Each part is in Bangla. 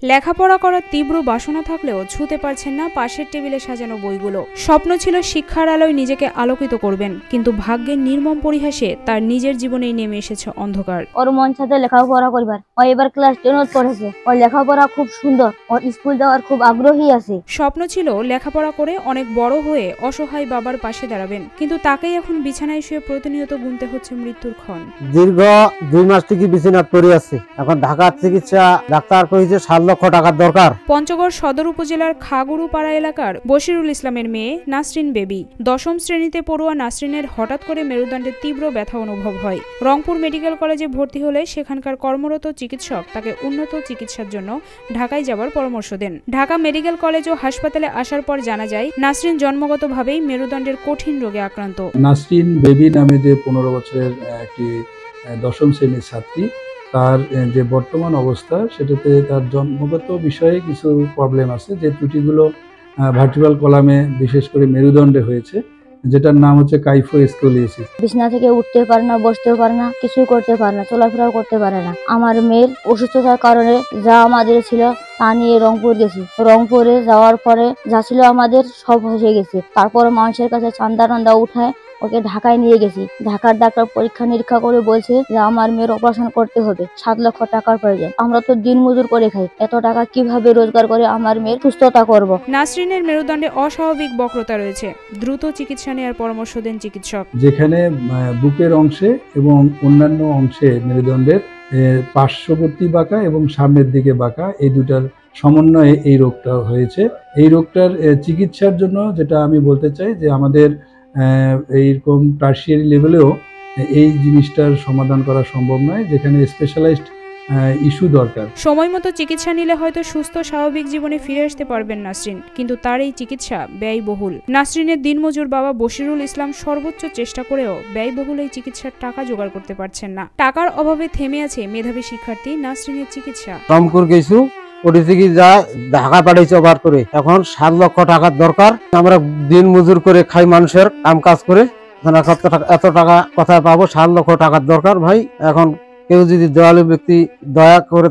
লেখাপড়া করার তীব্র বাসনা থাকলেও ছুঁতে পারছেন না পাশের টেবিলে সাজানো বইগুলো। স্বপ্ন ছিল শিক্ষার আলোয় নিজেকে আলোকিত করবেন, কিন্তু ভাগ্যের নির্মম পরিহাসে তার নিজের জীবনেই নেমে এসেছে অন্ধকার। ওর মন সাথে লেখাপড়া করবার, ও এবার ক্লাস 10 পড়েছে। ওর লেখাপড়া খুব সুন্দর, ওর স্কুল যাওয়ার খুব আগ্রহী আছে। স্বপ্ন ছিল লেখাপড়া করে অনেক বড় হয়ে অসহায় বাবার পাশে দাঁড়াবেন, কিন্তু তাকেই এখন বিছানায় শুয়ে প্রতিনিয়ত গুনতে হচ্ছে মৃত্যুর ক্ষণ। দীর্ঘ 2 মাস থেকে বিছানায় পড়ে আছে। এখন ঢাকার চিকিৎসা ডাক্তার কইছে 7 লক্ষ টাকার দরকার। পঞ্চগড় সদর উপজেলার খাগুড়ুপাড়া এলাকার বশিরুল ইসলামের মেয়ে নাসরিন বেবি। 10ম শ্রেণীতে পড়ুয়া নাসরিনের হঠাৎ করে মেরুদণ্ডে তীব্র ব্যথা অনুভব হয়। রংপুর মেডিকেল কলেজে ভর্তি হলে সেখানকার কর্মরত চিকিৎসক তাকে উন্নত চিকিৎসার জন্য ঢাকায় যাবার পরামর্শ দেন। ঢাকা মেডিকেল কলেজ ও হাসপাতালে আসার পর জানা যায় নাসরিন জন্মগতভাবেই মেরুদণ্ডের কঠিন রোগে আক্রান্ত। নাসরিন বেবি নামে যে 15 বছরের একটি 10ম শ্রেণীর ছাত্রী, তার যে বর্তমান অবস্থা সেটাতে তার জন্মগত বিষয়ে কিছু প্রবলেম আছে, যে ত্রুটিগুলো ভার্টিব্রাল কলামে বিশেষ করে মেরুদণ্ডে হয়েছে, যেটার নাম হচ্ছে কাইফোস্কোলিওসিস। বিছানা থেকে উঠতে পারে না, বসতেও পারে না, কিছুই করতে পারে না, চলাফেরাও করতে পারে না। আমার মেয়ের অসুস্থতার কারণে যা আমাদের ছিল তা নিয়ে রংপুর গেছি। রংপুরে যাওয়ার পরে যা ছিল আমাদের সব হয়ে গেছে। তারপর মানুষের কাছে চান্দা উঠায় ওকে ঢাকায় নিয়ে গেছি। ঢাকার ডাক্তার পরীক্ষা নিরীক্ষা করে বলছে যে আমার মেয়ের অপারেশন করতে হবে, 7 লক্ষ টাকার প্রয়োজন। আমরা তো দিন মজুর করে খাই, এত টাকা কিভাবে রোজগার করে আমার মেয়ের সুস্থতা করব? নাসরিনের মেরুদণ্ডে অস্বাভাবিক বক্রতা রয়েছে, দ্রুত চিকিৎসা নেওয়ার পরামর্শ দেন চিকিৎসক। যেখানে বুকের অংশে এবং অন্যান্য অংশে মেরুদণ্ডের পার্শ্ববর্তী বাঁকা এবং সামনের দিকে বাঁকা, এই দুটার সমন্বয়ে এই রোগটা হয়েছে। এই রোগটার চিকিৎসার জন্য যেটা আমি বলতে চাই যে আমাদের এইরকম টার্সিয়ারি লেভেলেও এই জিনিসটার সমাধান করা সম্ভব নয়, যেখানে স্পেশালাইজড ইস্যু দরকার। সময় মতো চিকিৎসা নিলে হয়তো সুস্থ স্বাভাবিক জীবনে ফিরে আসতে পারবেন নাসরিন, কিন্তু তার এই চিকিৎসা ব্যয়বহুল। নাসরিনের দিনমজুর বাবা বশিরুল ইসলাম সর্বোচ্চ চেষ্টা করেও ব্যয়বহুল এই চিকিৎসার টাকা জোগাড় করতে পারছেন না। টাকার অভাবে থেমে আছে মেধাবী শিক্ষার্থী নাসরিনের চিকিৎসা। রংপুর গেছু ওটিসি যা ঢাকা পাঠাইছে ওভার করে, এখন 7 লক্ষ টাকার দরকার। আমরা দিন মজুর করে খাই, মানুষের কাম কাজ করে, এত টাকা কোথায় পাবো? 7 লক্ষ টাকার দরকার ভাই। এখন কেউ যদি দয়ালু ব্যক্তি দয়া করে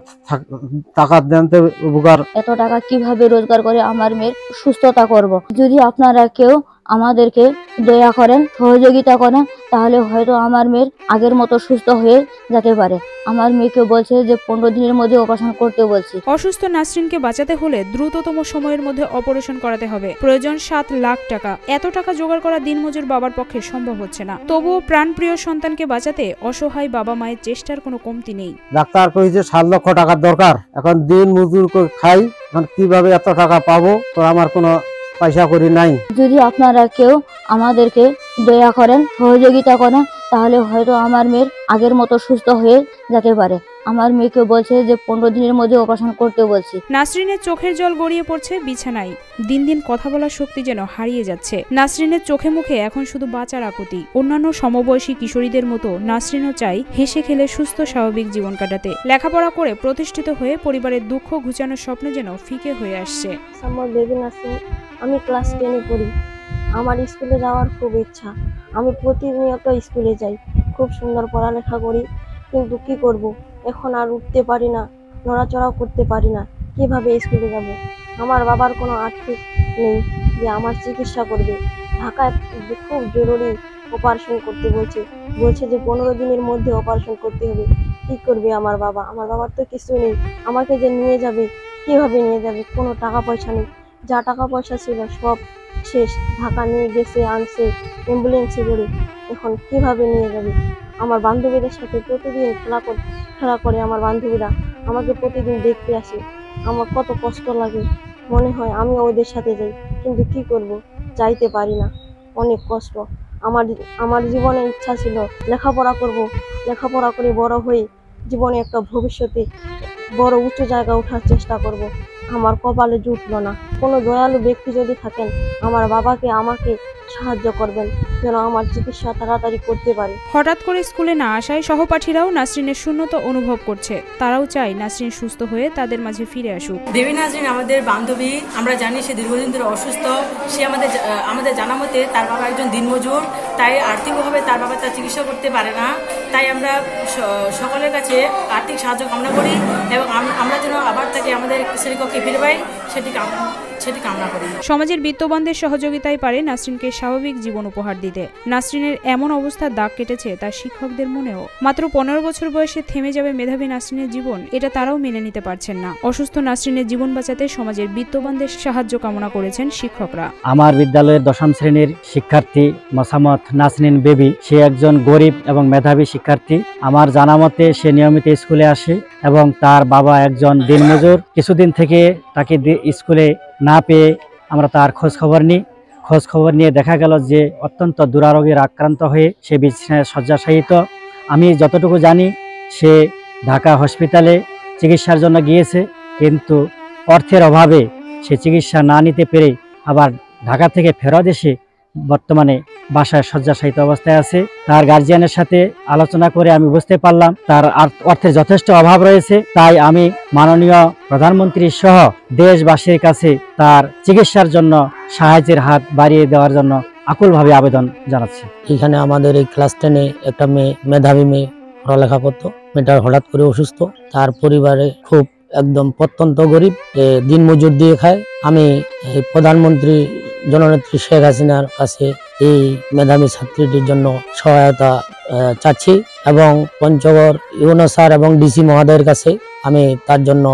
টাকা দেন তো উপকার। এত টাকা কিভাবে রোজগার করে আমার মেয়ের সুস্থতা করব? যদি আপনারা কেউ আমাদেরকে দয়া করেন, সহযোগিতা করেন, তাহলে হয়তো আমার মেয়ের আগের মতো সুস্থ হয়ে যেতে পারে। আমার মেয়েকে বলছে যে 15 দিনের মধ্যে অপারেশন করতে বলছি। অসুস্থ নাসরিনকে বাঁচাতে হলে দ্রুততম সময়ের মধ্যে অপারেশন করাতে হবে। প্রয়োজন 7 লাখ টাকা। এত টাকা জোগাড় করা দিনমজুর বাবার পক্ষে সম্ভব হচ্ছে না। তবুও প্রাণপ্রিয় সন্তানকে বাঁচাতে অসহায় বাবা মায়ের চেষ্টার কোনো কমতি নেই। ডাক্তার কইছে 7 লক্ষ টাকার দরকার। এখন দিন মজুর করে খাই, এখন কিভাবে এত টাকা পাবো? তো আমার কোনো পয়সা করি নাই। যদি আপনারা কেউ আমাদেরকে দয়া করেন, সহযোগিতা করেন, তাহলে হয়তো আমার মেয়ের আগের মতো সুস্থ হয়ে যেতে পারে। আমার মেয়েকে বলছে যে 15 দিনের মধ্যে অপারেশন করতে বলছি। নাসরিনের চোখের জল গড়িয়ে পড়ছে বিছানায়। দিন দিন কথা বলার শক্তি যেন হারিয়ে যাচ্ছে। নাসরিনের চোখে মুখে এখন শুধু বাঁচার আকুতি। অন্যান্য সমবয়সী কিশোরীদের মতো নাসরিনও চাই হেসে খেলে সুস্থ স্বাভাবিক জীবন কাটাতে। লেখাপড়া করে প্রতিষ্ঠিত হয়ে পরিবারের দুঃখ ঘুচানোর স্বপ্ন যেন ফিকে হয়ে আসছে। আমি ক্লাস 10-এ পড়ি। আমার স্কুলে যাওয়ার খুব ইচ্ছা। আমি প্রতিনিয়ত স্কুলে যাই, খুব সুন্দর পড়ালেখা করি, কিন্তু কি করব, এখন আর উঠতে পারি না, নড়াচড়াও করতে পারি না। কিভাবে স্কুলে যাব? আমার বাবার কোনো আর্থিক নেই যে আমার চিকিৎসা করবে। ঢাকায় খুব জরুরি অপারেশন করতে বলছে যে 15 দিনের মধ্যে অপারেশন করতে হবে। কি করবে আমার বাবা? আমার বাবার তো কিছু নেই। আমাকে যে নিয়ে যাবে, কিভাবে নিয়ে যাবে? কোনো টাকা পয়সা নেই। যা টাকা পয়সা ছিল সব শেষ। ঢাকা নিয়ে গেছে, আনছে অ্যাম্বুলেন্সে করে। এখন কিভাবে নিয়ে যাবে? আমার বান্ধবীদের সাথে প্রতিদিন খেলা করে আমার বান্ধবীরা আমাকে প্রতিদিন দেখতে আসে। আমার কত কষ্ট লাগে, মনে হয় আমি ওদের সাথে যাই, কিন্তু কি করব, যাইতে পারি না। অনেক কষ্ট। আমার জীবনে ইচ্ছা ছিল লেখাপড়া করব, লেখাপড়া করে বড় হয়ে জীবনে একটা ভবিষ্যতে বড় উঁচু জায়গা ওঠার চেষ্টা করব। আমার কপালে জুটলো না। কোনো দয়ালু ব্যক্তি যদি থাকেন, আমার বাবাকে আমাকে সাহায্য করবেন যেন আমার চিকিৎসা তাড়াতাড়ি করতে পারে। হঠাৎ করে স্কুলে না আসায় সহপাঠীরাও নাসরিনের শূন্যতা অনুভব করছে। তারাও চায় নাসরিন সুস্থ হয়ে তাদের মাঝে ফিরে আসুক। দেবী নাসরিন আমাদের বান্ধবী, আমরা জানি সে দীর্ঘদিন ধরে অসুস্থ। সে আমাদের জানা মতে তার বাবা একজন দিনমজুর, তাই আর্থিকভাবে তার বাবা তার চিকিৎসা করতে পারে না। তাই আমরা সকলের কাছে আর্থিক সাহায্য কামনা করি এবং আমরা যেন আবার তাকে আমাদের শ্রেণীকক্ষে ফিরে পাই সেটি কামনা করি। সমাজের বিত্তবানদের সহযোগিতায় পারে নাসরিনকে স্বাভাবিক জীবন উপহার দিতে। নাসরিনের এমন অবস্থার দাগ কেটেছে তার শিক্ষকদের মনেও। মাত্র 15 বছর বয়সে থেমে যাবে মেধাবী নাসরিনের জীবন, এটা তারাও মেনে নিতে পারছেন না। অসুস্থ নাসরিনের জীবন বাঁচাতে সমাজের বিত্তবানদের সাহায্য কামনা করেছেন শিক্ষকরা। আমার বিদ্যালয়ের 10ম শ্রেণীর শিক্ষার্থী মোসাম্মদ নাসরিন বেবি, সে একজন গরিব এবং মেধাবী শিক্ষার্থী। আমার জানা মতে সে নিয়মিত স্কুলে আসে এবং তার বাবা একজন দিনমজুর। কিছুদিন থেকে তাকে স্কুলে না পেয়ে আমরা তার খোঁজ খবর নিয়ে দেখা গেল যে অত্যন্ত দুরারোগের আক্রান্ত হয়ে সে বিছানায় শয্যাশায়িত। আমি যতটুকু জানি সে ঢাকা হসপিটালে চিকিৎসার জন্য গিয়েছে, কিন্তু অর্থের অভাবে সে চিকিৎসা না নিতে পেরে আবার ঢাকা থেকে ফেরত এসে বর্তমানে বাসায় শয্যাশায়িত অবস্থায় আছে। তার গার্জিয়ানের সাথে আলোচনা করে আমি বুঝতে পারলাম তার অর্থের যথেষ্ট অভাব রয়েছে। তাই আমি মাননীয় প্রধানমন্ত্রী সহ দেশবাসীর কাছে তার চিকিৎসার জন্য সাহায্যের হাত বাড়িয়ে দেওয়ার জন্য আকুলভাবে আবেদন জানাচ্ছি। এখানে আমাদের এই ক্লাস 10-এ একটা মেয়ে, মেধাবী মেয়ে, পড়ালেখা করতো। মেয়েটার হঠাৎ করে অসুস্থ, তার পরিবারে খুব একদম প্রত্যন্ত গরিব, দিনমজুর দিয়ে খায়। আমি প্রধানমন্ত্রী জননেত্রী শেখ হাসিনার কাছে এই মেধাবী ছাত্রীটির জন্য সহায়তা চাচ্ছি এবং পঞ্চগড় ইউনো স্যার এবং ডিসি মহোদয়ের কাছে আমি তার জন্য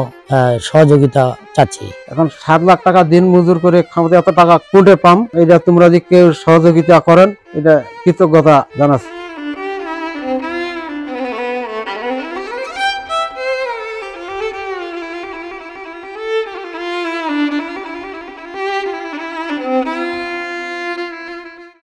সহযোগিতা চাচ্ছি। এখন 7 লাখ টাকা দিন মজুর করে খাওয়াতে এত টাকা কোটে পাম, এটা তোমরা যে কেউ সহযোগিতা করেন এটা কৃতজ্ঞতা জানাচ্ছি।